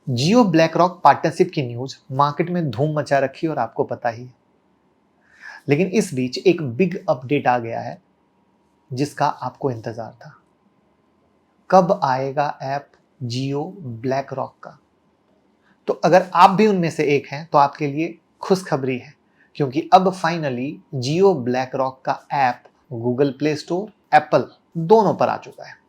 जियो black rock partnership की news market में धूम मचा रखी और आपको पता ही है। लेकिन इस बीच एक बिग अपडेट आ गया है जिसका आपको इंतजार था। कब आएगा ऐप जियो ब्लैक रॉक का? तो अगर आप भी उनमें से एक हैं तो आपके लिए खुशखबरी है, क्योंकि अब फाइनली जियो ब्लैक रॉक का app Google play store, Apple दोनों पर आ चुका है।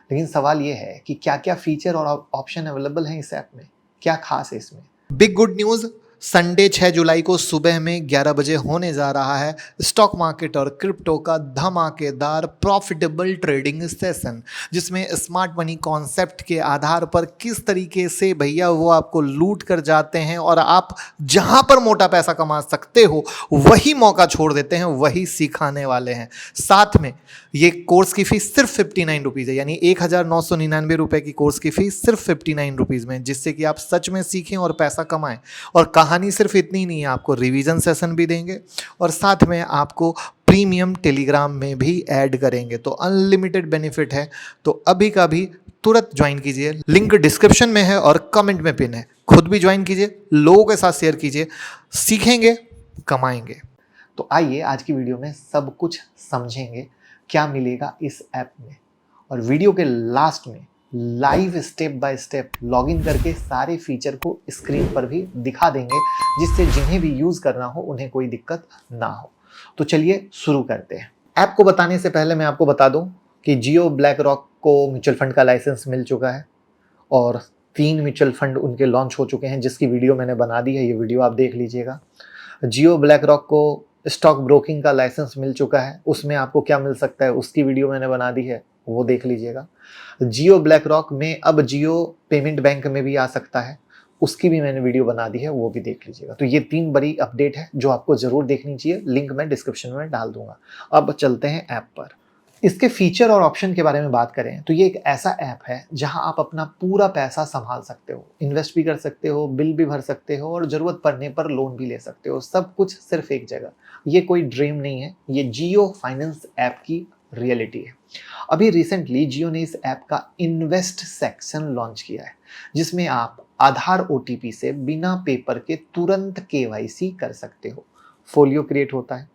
लेकिन सवाल यह है कि क्या क्या फीचर और ऑप्शन अवेलेबल हैं इस ऐप में, क्या खास है इसमें। बिग गुड न्यूज, संडे 6 जुलाई को सुबह में 11 बजे होने जा रहा है स्टॉक मार्केट और क्रिप्टो का धमाकेदार प्रॉफिटेबल ट्रेडिंग सेशन, जिसमें स्मार्ट मनी कॉन्सेप्ट के आधार पर किस तरीके से भैया वो आपको लूट कर जाते हैं और आप जहां पर मोटा पैसा कमा सकते हो वही मौका छोड़ देते हैं, वही सिखाने वाले हैं। साथ में ये कोर्स की फीस सिर्फ 59 रुपीज़ है, यानी 1999 रुपये की कोर्स की फीस सिर्फ 59 रुपीज़ में, जिससे कि आप सच में सीखें और पैसा कमाएं। और कहानी सिर्फ इतनी नहीं है, आपको रिवीजन सेशन भी देंगे और साथ में आपको प्रीमियम टेलीग्राम में भी ऐड करेंगे। तो अनलिमिटेड बेनिफिट है, तो अभी का भी तुरंत ज्वाइन कीजिए। लिंक डिस्क्रिप्शन में है और कमेंट में पिन है। खुद भी ज्वाइन कीजिए, लोगों के साथ शेयर कीजिए, सीखेंगे कमाएंगे। तो आइए आज की वीडियो में सब कुछ समझेंगे क्या मिलेगा इस ऐप में, और वीडियो के लास्ट में live step by step login करके सारे फीचर को स्क्रीन पर भी दिखा देंगे, जिससे जिन्हें भी यूज करना हो उन्हें कोई दिक्कत ना हो। तो चलिए शुरू करते हैं। ऐप को बताने से पहले मैं आपको बता दूं कि जियो ब्लैक रॉक को म्यूचुअल फंड का लाइसेंस मिल चुका है और 3 म्यूचुअल फंड उनके लॉन्च हो चुके हैं, जिसकी वीडियो मैंने बना दी है, ये वीडियो आप देख लीजिएगा। जियो ब्लैक रॉक को स्टॉक ब्रोकिंग का लाइसेंस मिल चुका है, उसमें आपको क्या मिल सकता है उसकी वीडियो मैंने बना दी है, वो देख लीजिएगा। जियो ब्लैक रॉक में अब जियो पेमेंट बैंक में भी आ सकता है, उसकी भी मैंने वीडियो बना दी है, वो भी देख लीजिएगा। तो ये 3 बड़ी अपडेट है जो आपको जरूर देखनी चाहिए, लिंक मैं डिस्क्रिप्शन में डाल दूंगा। अब चलते हैं ऐप पर। इसके फीचर और ऑप्शन के बारे में बात करें तो ये एक ऐसा ऐप है जहां आप अपना पूरा पैसा संभाल सकते हो, इन्वेस्ट भी कर सकते हो, बिल भी भर सकते हो और जरूरत पड़ने पर लोन भी ले सकते हो। सब कुछ सिर्फ एक जगह। ये कोई ड्रीम नहीं है, ये जियो फाइनेंस ऐप की रियलिटी है। अभी रिसेंटली जियो ने इस ऐप का इन्वेस्ट सेक्शन लॉन्च किया है, जिसमें आप आधार ओटीपी से बिना पेपर के तुरंत केवाईसी कर सकते हो। फोलियो क्रिएट होता है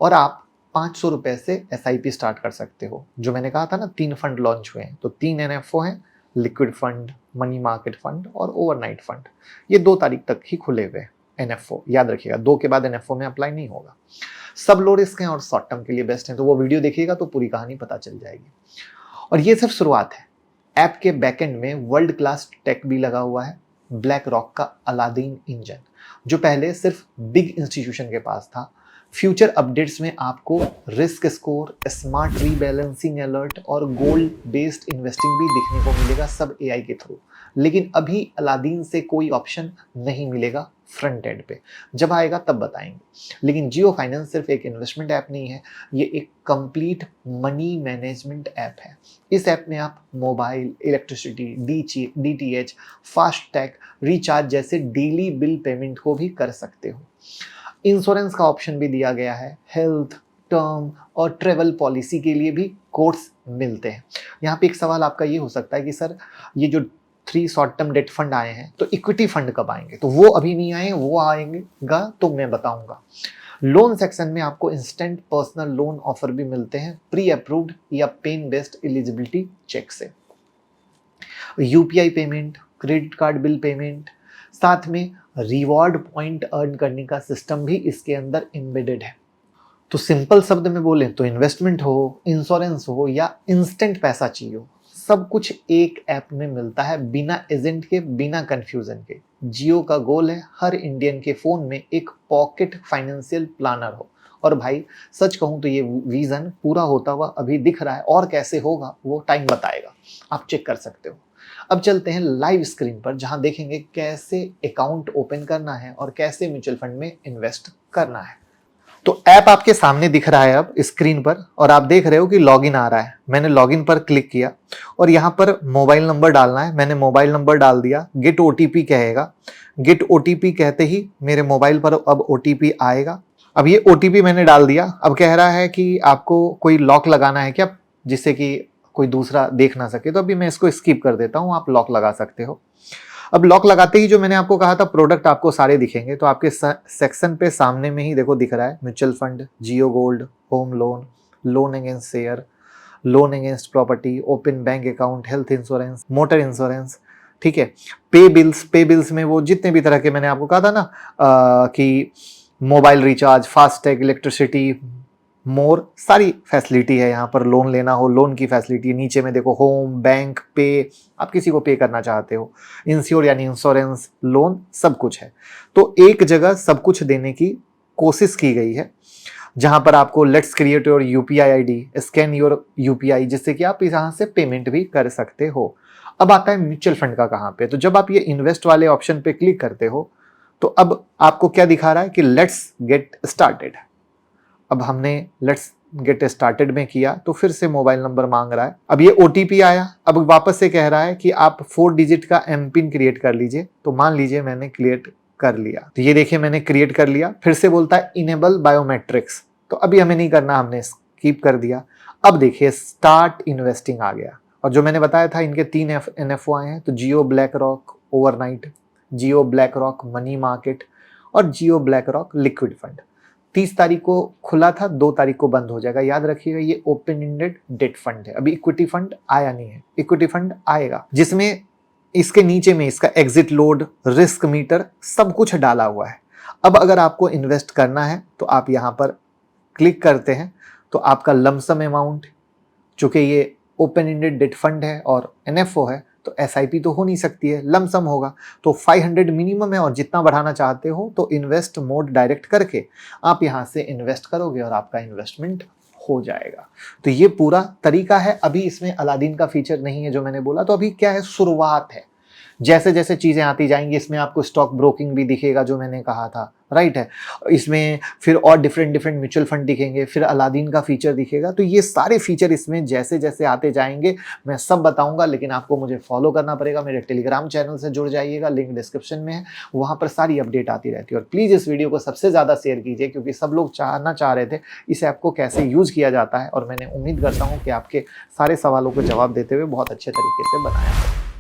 और आप 500 रुपए से एसआईपी स्टार्ट कर सकते हो। जो मैंने कहा था ना, 3 फंड लॉन्च हुए हैं, तो 3 एनएफओ हैं, liquid fund, money market fund और ओवरनाइट फंड। ये 2 तारीख तक ही खुले हुए हैं एनएफओ, याद रखिएगा, 2 के बाद एनएफओ में अप्लाई नहीं होगा। सब लो रिस्क हैं और शॉर्ट टर्म के लिए बेस्ट हैं, तो वो वीडियो देखिएगा तो पूरी कहानी पता चल जाएगी। और ये सिर्फ शुरुआत है। ऐप के बैकएंड में वर्ल्ड क्लास टेक भी लगा हुआ है, ब्लैक रॉक का अलादीन इंजन, जो पहले सिर्फ बिग इंस्टीट्यूशन के पास था। फ्यूचर अपडेट्स में आपको risk score, smart rebalancing alert और गोल बेस्ड इन्वेस्टिंग भी दिखने को मिलेगा, सब एआई के थ्रू। लेकिन अभी अलादीन से कोई ऑप्शन नहीं मिलेगा फ्रंट एंड पे, जब आएगा तब बताएंगे। लेकिन जियो फाइनेंस सिर्फ एक इन्वेस्टमेंट ऐप नहीं है, ये एक कंप्लीट मनी मैनेजमेंट ऐप है। इस ऐप में आप mobile, electricity, DTH, fast tag, recharge जैसे डेली बिल पेमेंट को भी कर सकते हो। इंश्योरेंस का ऑप्शन भी दिया गया है, हेल्थ, टर्म और ट्रेवल पॉलिसी के लिए भी कोर्स मिलते हैं। यहाँ पे एक सवाल आपका ये हो सकता है कि सर ये जो 3 शॉर्ट टर्म डेट फंड आए हैं तो इक्विटी फंड कब आएंगे? तो वो अभी नहीं आए, वो आएंगे तो मैं बताऊंगा। लोन सेक्शन में आपको इंस्टेंट पर्सनल लोन ऑफर भी मिलते हैं, प्री अप्रूव्ड या पेन बेस्ड एलिजिबिलिटी चेक से। UPI payment, credit card bill payment, साथ में रिवॉर्ड पॉइंट अर्न करने का सिस्टम भी इसके अंदर एम्बेडेड है। तो सिंपल शब्द में बोलें तो इन्वेस्टमेंट हो, इंश्योरेंस हो या इंस्टेंट पैसा चाहिए हो, सब कुछ एक ऐप में मिलता है, बिना एजेंट के, बिना कंफ्यूजन के। जियो का गोल है हर इंडियन के फोन में एक पॉकेट फाइनेंशियल प्लानर हो। और भाई सच कहूं तो ये विजन पूरा होता हुआ अभी दिख रहा है, और कैसे होगा वो टाइम बताएगा, आप चेक कर सकते हो। अब चलते हैं लाइव स्क्रीन पर, जहां देखेंगे कैसे अकाउंट ओपन करना है और कैसे म्यूचुअल फंड में इन्वेस्ट करना है। तो ऐप आपके सामने दिख रहा है अब स्क्रीन पर, और आप देख रहे हो कि लॉगिन आ रहा है। मैंने लॉगिन पर क्लिक किया और यहाँ पर मोबाइल नंबर डालना है, मैंने मोबाइल नंबर डाल दिया। गेट ओटीपी कहेगा, गेट ओटीपी कहते ही मेरे मोबाइल पर अब ओटीपी आएगा। अब ये ओटीपी मैंने डाल दिया। अब कह रहा है कि आपको कोई लॉक लगाना है क्या, जिससे कि कोई दूसरा देख ना सके, तो अभी मैं इसको स्किप कर देता हूँ, आप लॉक लगा सकते हो। अब लॉक लगाते ही जो मैंने आपको कहा था प्रोडक्ट आपको सारे दिखेंगे, तो आपके सेक्शन पे सामने में ही देखो दिख रहा है mutual fund, Jio gold, home loan, loan against share, loan against property, open bank account, health insurance, motor insurance, ठीक है। पे बिल्स में वो जितने भी तरह के मैंने आपको कहा था ना कि मोबाइल रिचार्ज, फास्टैग, इलेक्ट्रिसिटी, मोर सारी फैसिलिटी है यहाँ पर। लोन लेना हो लोन की फैसिलिटी नीचे में देखो, होम, बैंक, पे, आप किसी को पे करना चाहते हो, इंश्योर यानी इंश्योरेंस, लोन, सब कुछ है। तो एक जगह सब कुछ देने की कोशिश की गई है, जहां पर आपको let's create your UPI ID, scan your UPI, जिससे कि आप यहाँ से पेमेंट भी कर सकते हो। अब आता है म्यूचुअल फंड का कहाँ पे, तो जब आप ये इन्वेस्ट वाले ऑप्शन पे क्लिक करते हो तो अब आपको क्या दिखा रहा है कि लेट्स गेट स्टार्टेड। अब हमने लेट्स गेट स्टार्टेड में किया तो फिर से मोबाइल नंबर मांग रहा है। अब ये ओटीपी आया, अब वापस से कह रहा है कि आप 4 डिजिट का एम पिन क्रिएट कर लीजिए। तो मान लीजिए मैंने क्रिएट कर लिया, तो ये देखिए मैंने क्रिएट कर लिया। फिर से बोलता है इनेबल बायोमेट्रिक्स, तो अभी हमें नहीं करना, हमने स्किप कर दिया। अब देखिए स्टार्ट इन्वेस्टिंग आ गया, और जो मैंने बताया था इनके 3 एनएफओ आए हैं, तो जियो ब्लैक रॉक ओवरनाइट, जियो ब्लैक रॉक मनी मार्केट और जियो ब्लैक रॉक लिक्विड फंड। 30 तारीख को खुला था, 2 तारीख को बंद हो जाएगा। याद रखिएगा ये ओपन एंडेड डेट फंड है, अभी इक्विटी फंड आया नहीं है। इक्विटी फंड आएगा जिसमें इसके नीचे में इसका एग्जिट लोड, रिस्क मीटर सब कुछ डाला हुआ है। अब अगर आपको इन्वेस्ट करना है तो आप यहाँ पर क्लिक करते हैं तो आपका लमसम अमाउंट, चूंकि ये ओपन एंडेड डेट फंड है और एनएफओ है तो एसआईपी तो हो नहीं सकती है, लमसम होगा। तो 500 मिनिमम है, और जितना बढ़ाना चाहते हो तो इन्वेस्ट मोड डायरेक्ट करके आप यहाँ से इन्वेस्ट करोगे और आपका इन्वेस्टमेंट हो जाएगा। तो ये पूरा तरीका है। अभी इसमें अलादीन का फीचर नहीं है जो मैंने बोला, तो अभी क्या है, शुरुआत है। जैसे जैसे चीजें आती जाएंगी इसमें आपको स्टॉक ब्रोकिंग भी दिखेगा जो मैंने कहा था, राइट है। इसमें फिर और डिफरेंट म्यूचुअल फंड दिखेंगे, फिर अलादीन का फीचर दिखेगा। तो ये सारे फीचर इसमें जैसे जैसे आते जाएंगे मैं सब बताऊंगा, लेकिन आपको मुझे फॉलो करना पड़ेगा। मेरे टेलीग्राम चैनल से जुड़ जाइएगा, लिंक डिस्क्रिप्शन में है, वहां पर सारी अपडेट आती रहती है। और प्लीज इस वीडियो को सबसे ज्यादा शेयर कीजिए, क्योंकि सब लोग जानना चाह रहे थे इस ऐप को कैसे यूज किया जाता है, और मैंने उम्मीद करता हूँ कि आपके सारे सवालों को जवाब देते हुए बहुत अच्छे तरीके से बनाया है।